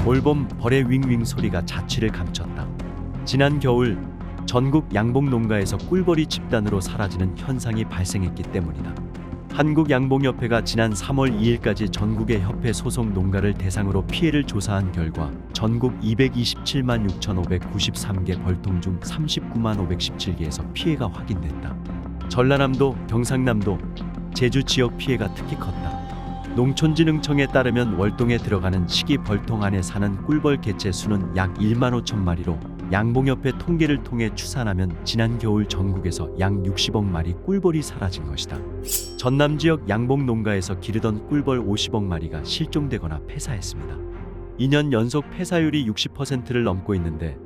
올봄 벌의 윙윙 소리가 자취를 감췄다. 지난 겨울 전국 양봉 농가에서 꿀벌이 집단으로 사라지는 현상이 발생했기 때문이다. 한국양봉협회가 지난 3월 2일까지 전국의 협회 소속 농가를 대상으로 피해를 조사한 결과 전국 227만 6,593개 벌통 중 39만 517개에서 피해가 확인됐다. 전라남도, 경상남도, 제주 지역 피해가 특히 컸다. 농촌진흥청에 따르면 월동에 들어가는 시기 벌통 안에 사는 꿀벌 개체 수는 약 1만 5천 마리로 양봉협회 통계를 통해 추산하면 지난 겨울 전국에서 약 60억 마리 꿀벌이 사라진 것이다. 전남 지역 양봉 농가에서 기르던 꿀벌 50억 마리가 실종되거나 폐사했습니다. 2년 연속 폐사율이 60%를 넘고 있는데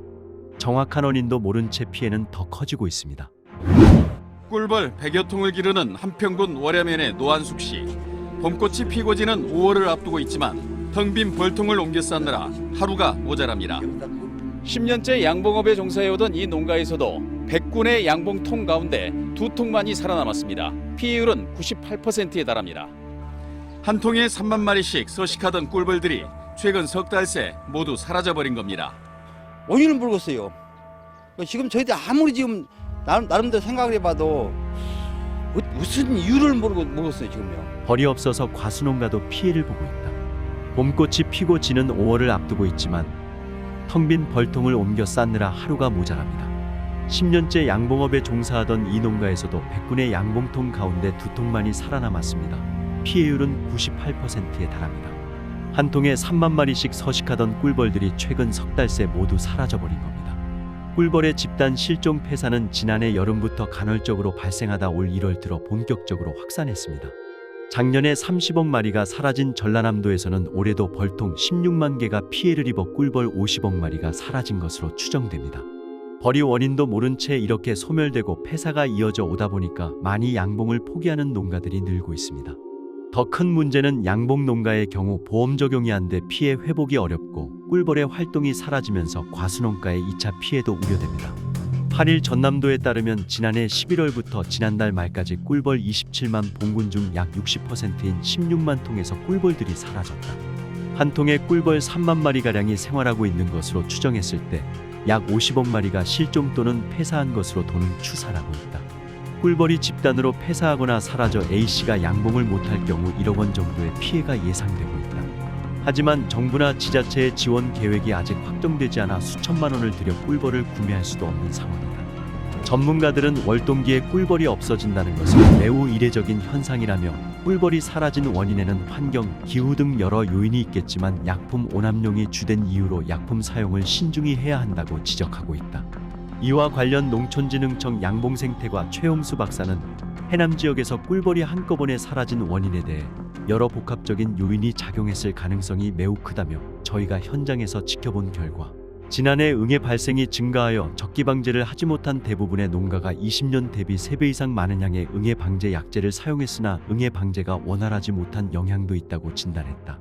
정확한 원인도 모른 채 피해는 더 커지고 있습니다. 꿀벌 100여 통을 기르는 한평군 월야면의 노한숙 씨. 봄꽃이 피고 지는 5월을 앞두고 있지만 텅 빈 벌통을 옮겨 쌓느라 하루가 모자랍니다. 10년째 양봉업에 종사해오던 이 농가에서도 100군의 양봉통 가운데 2통만이 살아남았습니다. 피해율은 98%에 달합니다. 한 통에 3만 마리씩 서식하던 꿀벌들이 최근 석 달 새 모두 사라져버린 겁니다. 원인을 모르겠어요. 지금 저희들 아무리 지금 나름대로 생각을 해봐도 무슨 이유를 모르겠어요 지금요. 벌이 없어서 과수농가도 피해를 보고 있다. 봄꽃이 피고 지는 5월을 앞두고 있지만 텅 빈 벌통을 옮겨 쌓느라 하루가 모자랍니다. 10년째 양봉업에 종사하던 이 농가에서도 100군의 양봉통 가운데 2통만이 살아남았습니다. 피해율은 98%에 달합니다. 한 통에 3만 마리씩 서식하던 꿀벌들이 최근 석 달 새 모두 사라져버린 겁니다. 꿀벌의 집단 실종 폐사는 지난해 여름부터 간헐적으로 발생하다 올 1월 들어 본격적으로 확산했습니다. 작년에 30억 마리가 사라진 전라남도에서는 올해도 벌통 16만 개가 피해를 입어 꿀벌 50억 마리가 사라진 것으로 추정됩니다. 벌이 원인도 모른 채 이렇게 소멸되고 폐사가 이어져 오다 보니까 많이 양봉을 포기하는 농가들이 늘고 있습니다. 더 큰 문제는 양봉 농가의 경우 보험 적용이 안 돼 피해 회복이 어렵고 꿀벌의 활동이 사라지면서 과수농가의 2차 피해도 우려됩니다. 8일 전남도에 따르면 지난해 11월부터 지난달 말까지 꿀벌 27만 봉군 중 약 60%인 16만 통에서 꿀벌들이 사라졌다. 한 통에 꿀벌 3만 마리가량이 생활하고 있는 것으로 추정했을 때 약 50억 마리가 실종 또는 폐사한 것으로 도는 추산하고 있다. 꿀벌이 집단으로 폐사하거나 사라져 A씨가 양봉을 못할 경우 1억 원 정도의 피해가 예상되고 있다. 하지만 정부나 지자체의 지원 계획이 아직 확정되지 않아 수천만 원을 들여 꿀벌을 구매할 수도 없는 상황이다. 전문가들은 월동기에 꿀벌이 없어진다는 것은 매우 이례적인 현상이라며 꿀벌이 사라진 원인에는 환경, 기후 등 여러 요인이 있겠지만 약품 오남용이 주된 이유로 약품 사용을 신중히 해야 한다고 지적하고 있다. 이와 관련 농촌진흥청 양봉생태과 최용수 박사는 해남 지역에서 꿀벌이 한꺼번에 사라진 원인에 대해 여러 복합적인 요인이 작용했을 가능성이 매우 크다며 저희가 현장에서 지켜본 결과 지난해 응애 발생이 증가하여 적기 방제를 하지 못한 대부분의 농가가 20년 대비 3배 이상 많은 양의 응애 방제 약제를 사용했으나 응애 방제가 원활하지 못한 영향도 있다고 진단했다.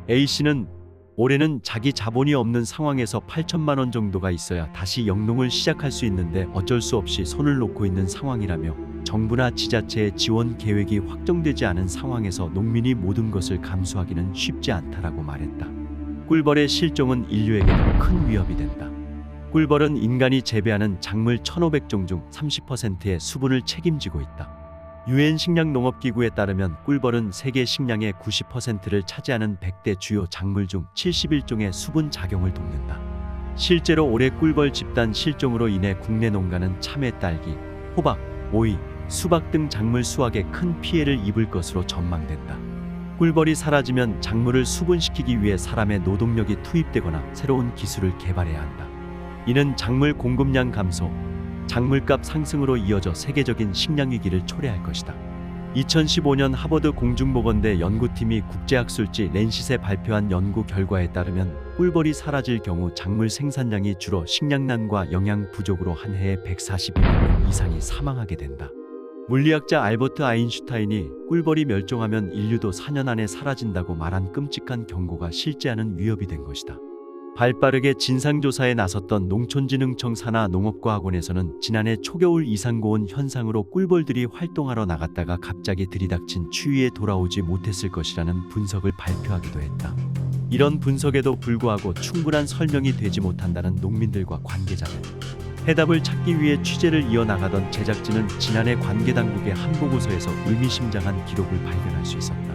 A씨는 올해는 자기 자본이 없는 상황에서 8천만 원 정도가 있어야 다시 영농을 시작할 수 있는데 어쩔 수 없이 손을 놓고 있는 상황이라며 정부나 지자체의 지원 계획이 확정되지 않은 상황에서 농민이 모든 것을 감수하기는 쉽지 않다라고 말했다. 꿀벌의 실종은 인류에게도 큰 위협이 된다. 꿀벌은 인간이 재배하는 작물 1,500종 중 30%의 수분을 책임지고 있다. UN 식량농업기구에 따르면 꿀벌은 세계 식량의 90%를 차지하는 100대 주요 작물 중 71종의 수분 작용을 돕는다. 실제로 올해 꿀벌 집단 실종으로 인해 국내 농가는 참외, 딸기, 호박, 오이, 수박 등 작물 수확에 큰 피해를 입을 것으로 전망된다. 꿀벌이 사라지면 작물을 수분시키기 위해 사람의 노동력이 투입되거나 새로운 기술을 개발해야 한다. 이는 작물 공급량 감소, 작물값 상승으로 이어져 세계적인 식량 위기를 초래할 것이다. 2015년 하버드 공중보건대 연구팀이 국제학술지 랜싯에 발표한 연구 결과에 따르면 꿀벌이 사라질 경우 작물 생산량이 줄어 식량난과 영양 부족으로 한 해에 142만 명 이상이 사망하게 된다. 물리학자 알버트 아인슈타인이 꿀벌이 멸종하면 인류도 4년 안에 사라진다고 말한 끔찍한 경고가 실제하는 위협이 된 것이다. 발빠르게 진상조사에 나섰던 농촌진흥청 산하 농업과학원에서는 지난해 초겨울 이상고온 현상으로 꿀벌들이 활동하러 나갔다가 갑자기 들이닥친 추위에 돌아오지 못했을 것이라는 분석을 발표하기도 했다. 이런 분석에도 불구하고 충분한 설명이 되지 못한다는 농민들과 관계자들. 해답을 찾기 위해 취재를 이어나가던 제작진은 지난해 관계당국의 한 보고서에서 의미심장한 기록을 발견할 수 있었다.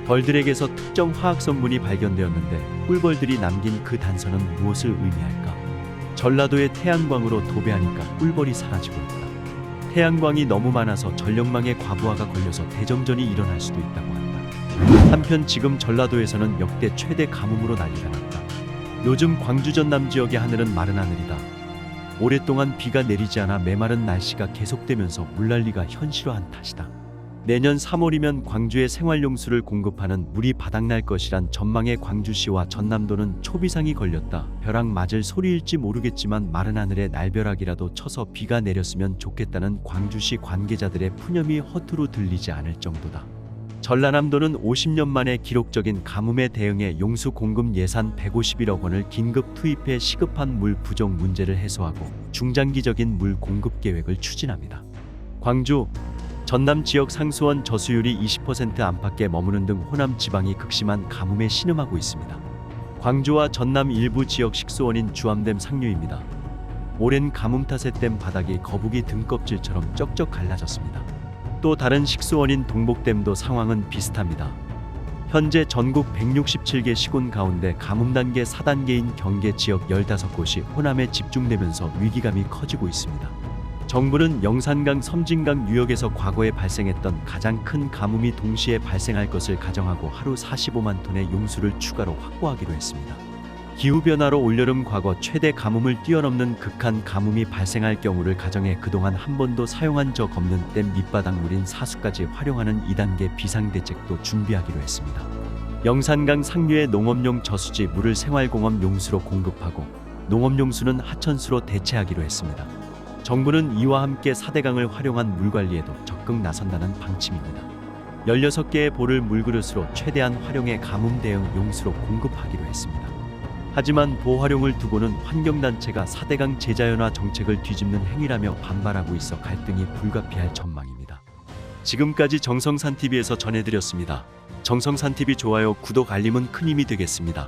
벌들에게서 특정 화학 성분이 발견되었는데 꿀벌들이 남긴 그 단서는 무엇을 의미할까? 전라도의 태양광으로 도배하니까 꿀벌이 사라지고 있다. 태양광이 너무 많아서 전력망에 과부하가 걸려서 대정전이 일어날 수도 있다고 한다. 한편 지금 전라도에서는 역대 최대 가뭄으로 난리가 났다. 요즘 광주 전남 지역의 하늘은 마른 하늘이다. 오랫동안 비가 내리지 않아 메마른 날씨가 계속되면서 물난리가 현실화한 탓이다. 내년 3월이면 광주에 생활용수를 공급하는 물이 바닥날 것이란 전망에 광주시와 전남도는 초비상이 걸렸다. 벼락 맞을 소리일지 모르겠지만 마른 하늘에 날벼락이라도 쳐서 비가 내렸으면 좋겠다는 광주시 관계자들의 푸념이 허투루 들리지 않을 정도다. 전라남도는 50년 만에 기록적인 가뭄에 대응해 용수 공급 예산 151억 원을 긴급 투입해 시급한 물 부족 문제를 해소하고 중장기적인 물 공급 계획을 추진합니다. 광주, 전남 지역 상수원 저수율이 20% 안팎에 머무는 등 호남 지방이 극심한 가뭄에 신음하고 있습니다. 광주와 전남 일부 지역 식수원인 주암댐 상류입니다. 오랜 가뭄 탓에 댐 바닥이 거북이 등껍질처럼 쩍쩍 갈라졌습니다. 또 다른 식수원인 동복댐도 상황은 비슷합니다. 현재 전국 167개 시군 가운데 가뭄 단계 4단계인 경계 지역 15곳이 호남에 집중되면서 위기감이 커지고 있습니다. 정부는 영산강, 섬진강 유역에서 과거에 발생했던 가장 큰 가뭄이 동시에 발생할 것을 가정하고 하루 45만 톤의 용수를 추가로 확보하기로 했습니다. 기후변화로 올여름 과거 최대 가뭄을 뛰어넘는 극한 가뭄이 발생할 경우를 가정해 그동안 한 번도 사용한 적 없는 댐 밑바닥물인 사수까지 활용하는 2단계 비상대책도 준비하기로 했습니다. 영산강 상류의 농업용 저수지 물을 생활공업 용수로 공급하고 농업용수는 하천수로 대체하기로 했습니다. 정부는 이와 함께 4대강을 활용한 물관리에도 적극 나선다는 방침입니다. 16개의 볼을 물그릇으로 최대한 활용해 가뭄 대응 용수로 공급하기로 했습니다. 하지만 보활용을 두고는 환경단체가 4대강 제자연화 정책을 뒤집는 행위라며 반발하고 있어 갈등이 불가피할 전망입니다. 지금까지 정성산TV에서 전해드렸습니다. 정성산TV 좋아요, 구독, 알림은 큰 힘이 되겠습니다.